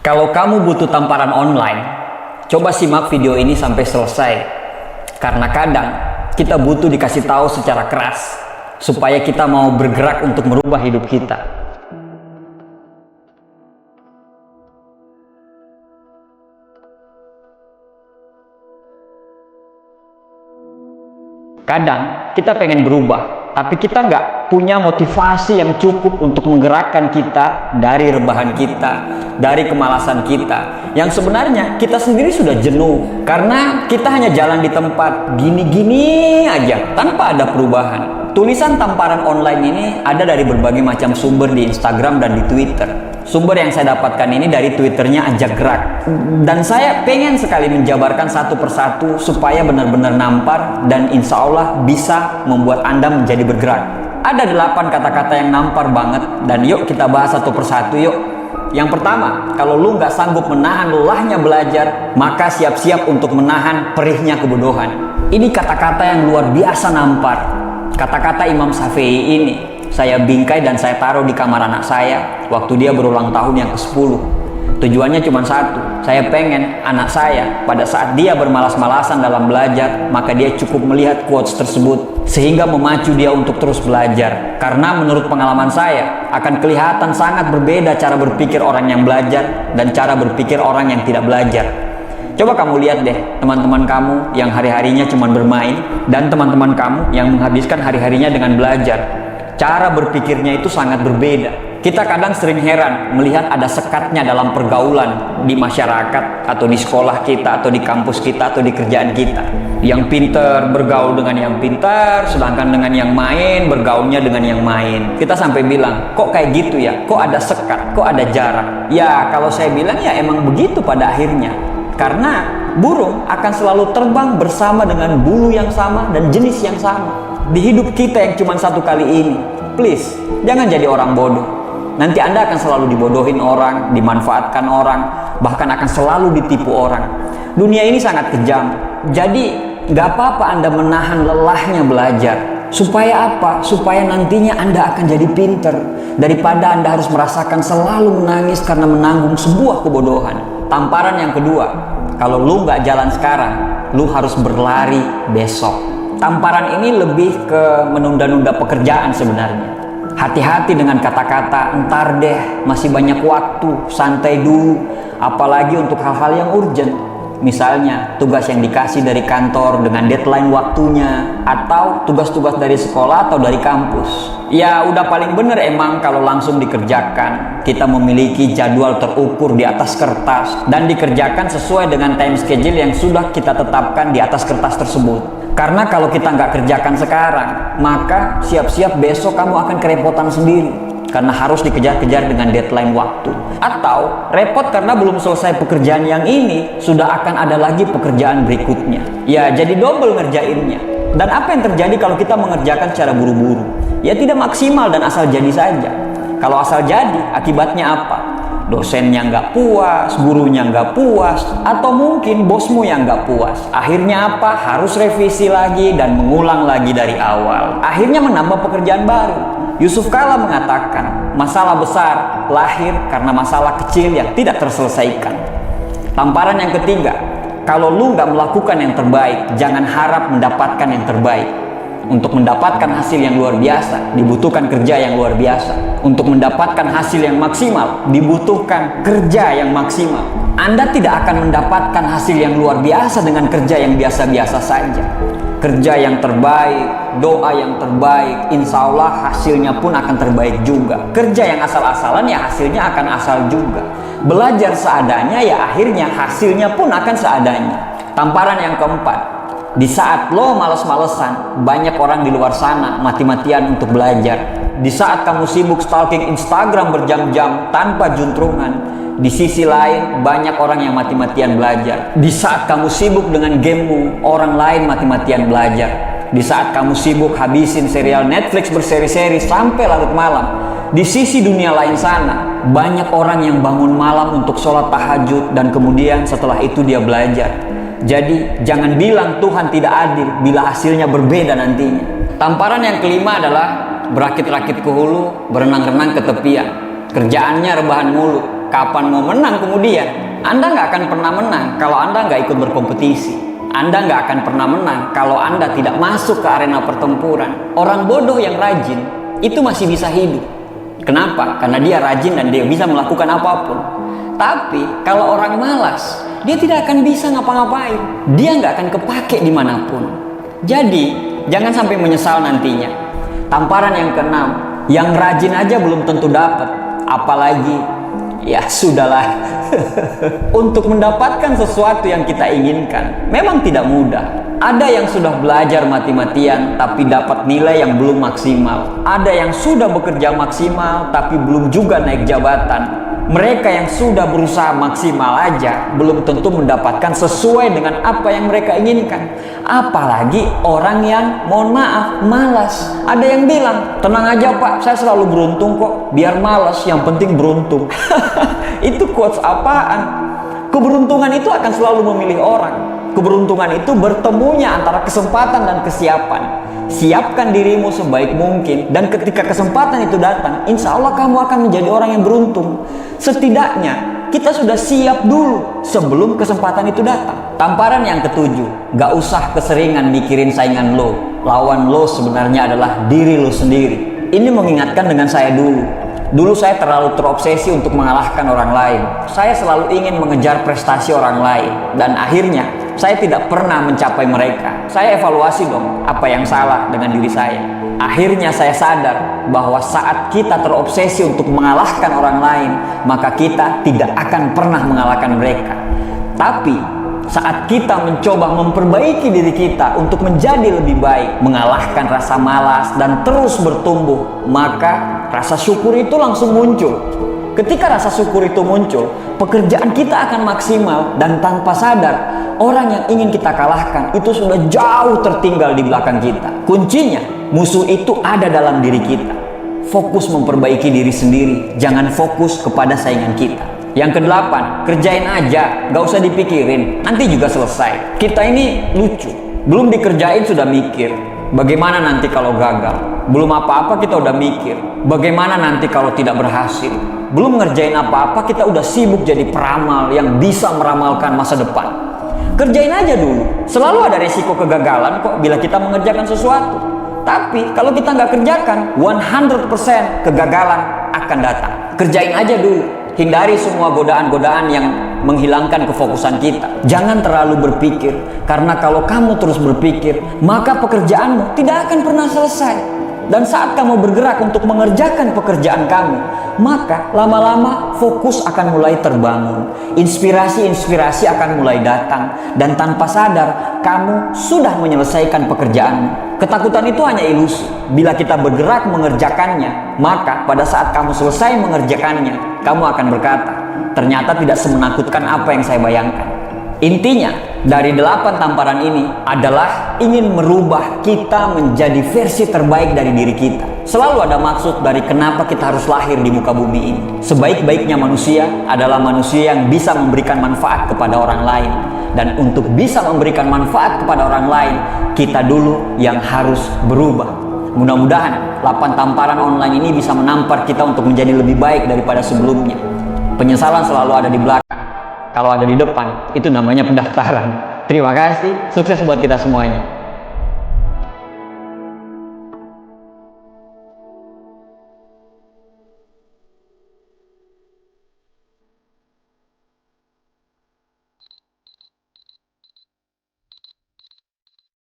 Kalau kamu butuh tamparan online, coba simak video ini sampai selesai. Karena kadang kita butuh dikasih tahu secara keras supaya kita mau bergerak untuk merubah hidup kita. Kadang kita pengen berubah, tapi kita nggak punya motivasi yang cukup untuk menggerakkan kita dari rebahan kita, dari kemalasan kita, yang sebenarnya kita sendiri sudah jenuh karena kita hanya jalan di tempat gini-gini aja tanpa ada perubahan. Tulisan tamparan online ini ada dari berbagai macam sumber di Instagram dan di Twitter. Sumber yang saya dapatkan ini dari Twitternya Ajak Gerak, dan saya pengen sekali menjabarkan satu persatu supaya benar-benar nampar dan insya Allah bisa membuat Anda menjadi bergerak. Ada 8 kata-kata yang nampar banget, dan yuk kita bahas satu persatu yuk. Yang pertama, kalau lu nggak sanggup menahan lelahnya belajar, maka siap-siap untuk menahan perihnya kebodohan. Ini kata-kata yang luar biasa nampar. Kata-kata Imam Syafi'i ini saya bingkai dan saya taruh di kamar anak saya waktu dia berulang tahun yang ke-10. Tujuannya cuma satu, saya pengen anak saya pada saat dia bermalas-malasan dalam belajar, maka dia cukup melihat quotes tersebut sehingga memacu dia untuk terus belajar. Karena menurut pengalaman saya akan kelihatan sangat berbeda cara berpikir orang yang belajar dan cara berpikir orang yang tidak belajar. Coba kamu lihat deh teman-teman kamu yang hari-harinya cuma bermain dan teman-teman kamu yang menghabiskan hari-harinya dengan belajar. Cara berpikirnya itu sangat berbeda. Kita kadang sering heran melihat ada sekatnya dalam pergaulan di masyarakat atau di sekolah kita atau di kampus kita atau di kerjaan kita. Yang pintar bergaul dengan yang pintar, sedangkan dengan yang main bergaulnya dengan yang main. Kita sampai bilang, kok kayak gitu ya? Kok ada sekat? Kok ada jarak? Ya kalau saya bilang ya emang begitu pada akhirnya. Karena burung akan selalu terbang bersama dengan bulu yang sama dan jenis yang sama. Di hidup kita yang cuma satu kali ini, please, jangan jadi orang bodoh. Nanti Anda akan selalu dibodohin orang, dimanfaatkan orang, bahkan akan selalu ditipu orang. Dunia ini sangat kejam. Jadi, nggak apa-apa Anda menahan lelahnya belajar. Supaya apa? Supaya nantinya Anda akan jadi pinter. Daripada Anda harus merasakan selalu menangis karena menanggung sebuah kebodohan. Tamparan yang kedua, kalau lu nggak jalan sekarang, lu harus berlari besok. Tamparan ini lebih ke menunda-nunda pekerjaan sebenarnya. Hati-hati dengan kata-kata entar deh, masih banyak waktu, santai dulu. Apalagi untuk hal-hal yang urgent. Misalnya tugas yang dikasih dari kantor dengan deadline waktunya, atau tugas-tugas dari sekolah atau dari kampus. Ya udah paling bener emang kalau langsung dikerjakan. Kita memiliki jadwal terukur di atas kertas dan dikerjakan sesuai dengan time schedule yang sudah kita tetapkan di atas kertas tersebut. Karena kalau kita nggak kerjakan sekarang, maka siap-siap besok kamu akan kerepotan sendiri. Karena harus dikejar-kejar dengan deadline waktu. Atau repot karena belum selesai pekerjaan yang ini, sudah akan ada lagi pekerjaan berikutnya. Ya jadi double ngerjainnya. Dan apa yang terjadi kalau kita mengerjakan secara buru-buru? Ya tidak maksimal dan asal jadi saja. Kalau asal jadi, akibatnya apa? Dosennya nggak puas, gurunya nggak puas, atau mungkin bosmu yang nggak puas. Akhirnya apa? Harus revisi lagi dan mengulang lagi dari awal. Akhirnya menambah pekerjaan baru. Yusuf Kala mengatakan, masalah besar lahir karena masalah kecil yang tidak terselesaikan. Tamparan yang ketiga, kalau lu nggak melakukan yang terbaik, jangan harap mendapatkan yang terbaik. Untuk mendapatkan hasil yang luar biasa, dibutuhkan kerja yang luar biasa. Untuk mendapatkan hasil yang maksimal, dibutuhkan kerja yang maksimal. Anda tidak akan mendapatkan hasil yang luar biasa dengan kerja yang biasa-biasa saja. Kerja yang terbaik, doa yang terbaik, insya Allah hasilnya pun akan terbaik juga. Kerja yang asal-asalan ya hasilnya akan asal juga. Belajar seadanya ya akhirnya hasilnya pun akan seadanya. Tamparan yang keempat, di saat lo males-malesan, banyak orang di luar sana mati-matian untuk belajar. Di saat kamu sibuk stalking Instagram berjam-jam tanpa juntrungan, di sisi lain banyak orang yang mati-matian belajar. Di saat kamu sibuk dengan gamemu, orang lain mati-matian belajar. Di saat kamu sibuk habisin serial Netflix berseri-seri sampai larut malam, di sisi dunia lain sana banyak orang yang bangun malam untuk sholat tahajud dan kemudian setelah itu dia belajar. Jadi jangan bilang Tuhan tidak adil bila hasilnya berbeda nantinya. Tamparan yang kelima adalah berakit-rakit ke hulu, berenang-renang ke tepian. Kerjaannya rebahan mulu. kapan mau menang kemudian? Anda nggak akan pernah menang kalau Anda nggak ikut berkompetisi. Anda nggak akan pernah menang kalau Anda tidak masuk ke arena pertempuran. Orang bodoh yang rajin itu masih bisa hidup. Kenapa? Karena dia rajin dan dia bisa melakukan apapun. Tapi kalau orang malas, dia tidak akan bisa ngapa-ngapain. Dia nggak akan kepake dimanapun. Jadi, jangan sampai menyesal nantinya. Tamparan yang keenam, yang rajin aja belum tentu dapat. Apalagi, ya sudahlah. Untuk mendapatkan sesuatu yang kita inginkan, memang tidak mudah. Ada yang sudah belajar mati-matian tapi dapat nilai yang belum maksimal. Ada yang sudah bekerja maksimal tapi belum juga naik jabatan. Mereka yang sudah berusaha maksimal aja belum tentu mendapatkan sesuai dengan apa yang mereka inginkan. Apalagi orang yang, mohon maaf, malas. Ada yang bilang, tenang aja Pak, saya selalu beruntung kok. Biar malas, yang penting beruntung. Itu quotes apaan? Keberuntungan itu akan selalu memilih orang. Keberuntungan itu bertemunya antara kesempatan dan kesiapan. Siapkan dirimu sebaik mungkin, dan ketika kesempatan itu datang, insya Allah kamu akan menjadi orang yang beruntung. Setidaknya kita sudah siap dulu sebelum kesempatan itu datang. Tamparan yang ketujuh, gak usah keseringan mikirin saingan lo. Lawan lo sebenarnya adalah diri lo sendiri. Ini mengingatkan dengan saya dulu. Dulu saya terlalu terobsesi untuk mengalahkan orang lain. Saya selalu ingin mengejar prestasi orang lain, dan akhirnya saya tidak pernah mencapai mereka. Saya evaluasi dong apa yang salah dengan diri saya. Akhirnya saya sadar bahwa saat kita terobsesi untuk mengalahkan orang lain, maka kita tidak akan pernah mengalahkan mereka. Tapi saat kita mencoba memperbaiki diri kita untuk menjadi lebih baik, mengalahkan rasa malas dan terus bertumbuh, maka rasa syukur itu langsung muncul. Ketika rasa syukur itu muncul, pekerjaan kita akan maksimal, dan tanpa sadar, orang yang ingin kita kalahkan itu sudah jauh tertinggal di belakang kita. Kuncinya, musuh itu ada dalam diri kita. Fokus memperbaiki diri sendiri, jangan fokus kepada saingan kita. Yang kedelapan, kerjain aja, gak usah dipikirin, nanti juga selesai. Kita ini lucu, belum dikerjain sudah mikir, bagaimana nanti kalau gagal? Belum apa-apa kita udah mikir, bagaimana nanti kalau tidak berhasil? Belum ngerjain apa-apa kita udah sibuk jadi peramal yang bisa meramalkan masa depan. Kerjain aja dulu, selalu ada resiko kegagalan kok bila kita mengerjakan sesuatu. Tapi kalau kita nggak kerjakan, 100% kegagalan akan datang. Kerjain aja dulu. Hindari semua godaan-godaan yang menghilangkan kefokusan kita. Jangan terlalu berpikir, karena kalau kamu terus berpikir, maka pekerjaanmu tidak akan pernah selesai. Dan saat kamu bergerak untuk mengerjakan pekerjaan kamu, maka lama-lama fokus akan mulai terbangun. Inspirasi-inspirasi akan mulai datang, dan tanpa sadar kamu sudah menyelesaikan pekerjaanmu. Ketakutan itu hanya ilusi. Bila kita bergerak mengerjakannya, maka pada saat kamu selesai mengerjakannya, kamu akan berkata, ternyata tidak semenakutkan apa yang saya bayangkan. Intinya, dari 8 tamparan ini adalah ingin merubah kita menjadi versi terbaik dari diri kita. Selalu ada maksud dari kenapa kita harus lahir di muka bumi ini. Sebaik-baiknya manusia adalah manusia yang bisa memberikan manfaat kepada orang lain. Dan untuk bisa memberikan manfaat kepada orang lain, kita dulu yang harus berubah. Mudah-mudahan 8 tamparan online ini bisa menampar kita untuk menjadi lebih baik daripada sebelumnya. Penyesalan selalu ada di belakang. Kalau ada di depan, itu namanya pendaftaran. Terima kasih, sukses buat kita semuanya.